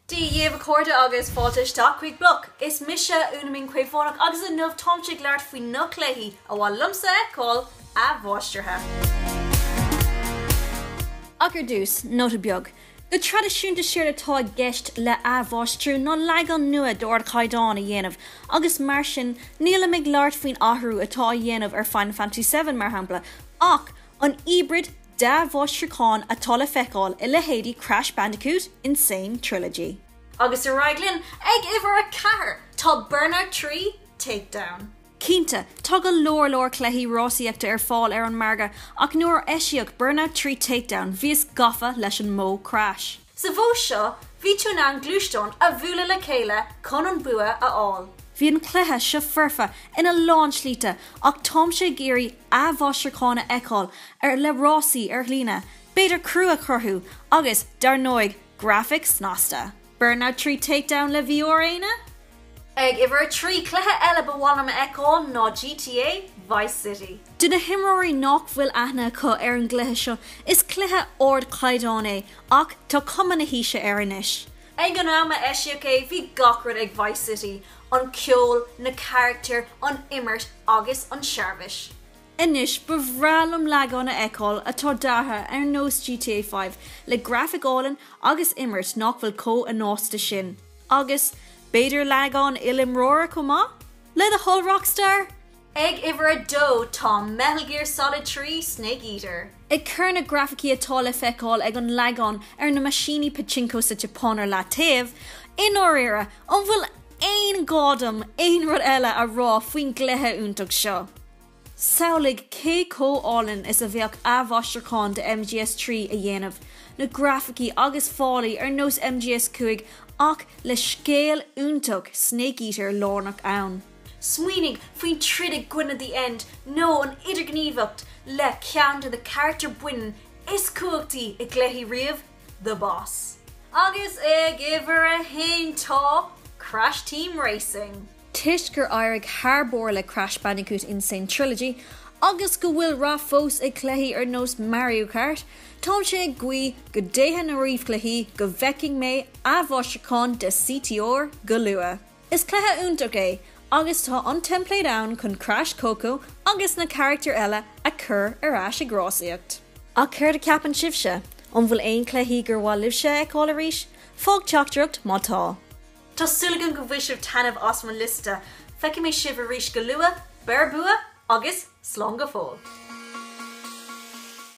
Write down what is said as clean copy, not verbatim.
Díomh cóirde agus fáilte tá chuig bloc. Is mise únamín chuimhfónach agus an nuamh tomse leart faoi nucléí a bháil lumsa call a bháistirthe. Agur dús, nota beag. The tradiisiúnta siar atá gceist le bháistir ná leagan nua dóir chaidáin a dhéanamh, agus mar sin níl mé leart faoin athrú atá a dhéanamh ar Final Fantasy VII mar hampla, ach an híbrid bháistircháin atá le feiceáil I le héadí Crash Bandicoot Insane Trilogy. Agus a raiglinn ag iver a cahar tá Burnout 3 Takedown. Cínta, tá go leor cléithí rásaíochta ar fáil ar an marga ach nuair eisiach Burnout 3 Takedown bhíos gafa leis an mó Crash. Sa bhó seo, bhí tú an glúisteán a bhuala le chéile chun an bua a fháil. Bhí an chluthe seo furfa ina lán slíte ach tám sé géirí bháistirchána eicáil ar le rásaí ar lína, beidir crua chorthú agus dar nóig graphics násta. Burnout 3 Takedown le bhíoréine? Ag iver trí chluthe eile bhhailm eicáil ná GTA Vice City. Duna himróí nach bhfuil aithne chu ar an gluthe seo is cluthe ord chaidáin é ach tá cumann na híise ar inis. Ag an ama eisiach é bhí gacrad ag Vice City, an ceol, na character, an immert agus an searbis. Inis bhrealam leagána eicáil atá datha ar nós GTA 5 le graphicálan agus immert nach bhfuil có a násta sin. Agus beidir leagán ilimróra comá? Le the whole Rockstar? Ag iver a dó tá Metal Gear Solid 3 Snake Eater. Ag churna graficí atá le feiceáil ag an leagán ar na maisíní pachinko sa Japan ar le taobh, in áiríre an bhfuil ein gádam ein rud eile a rá faoin gluthe úntaach seo. Saolig cé cóálan is a bheoh bháistircháin de MGS3 a dhéanamh, na graficí agus fálaí ar nós MGS2 ach le scéal úntaach Snake Eater lárnach ann. Smuoinnig faoin tridig gwyn at the end, nó an idirgníomhacht le ceantar the character buin is cuachtaí I gléithí riamh, the boss. Agus ag iver a hain tá Crash Team Racing. Tiist gur airg tharbór le Crash Bandicoot Insane Trilogy, agus go bhfuil rá fós ag cléithí ar nós Mario Kart, tám sé ag gcuí go déithe na riomhcléithí go bhfeiceing mé bháistircháin de CTR go luath. Is cléithe úntaach é, agus tá an template ann chun Crash Coco agus na character eile a chur ar ais ag rásaíocht. Ach chuir de ceapan sibse, an bhfuil aon cléithí gur bháil libse ag cáil arís, fág teachtarach má tá. Tá suligan go bhisiomh tanmh osman lista, feice mé sibh arís go luath, bear bua agus slán go fóil.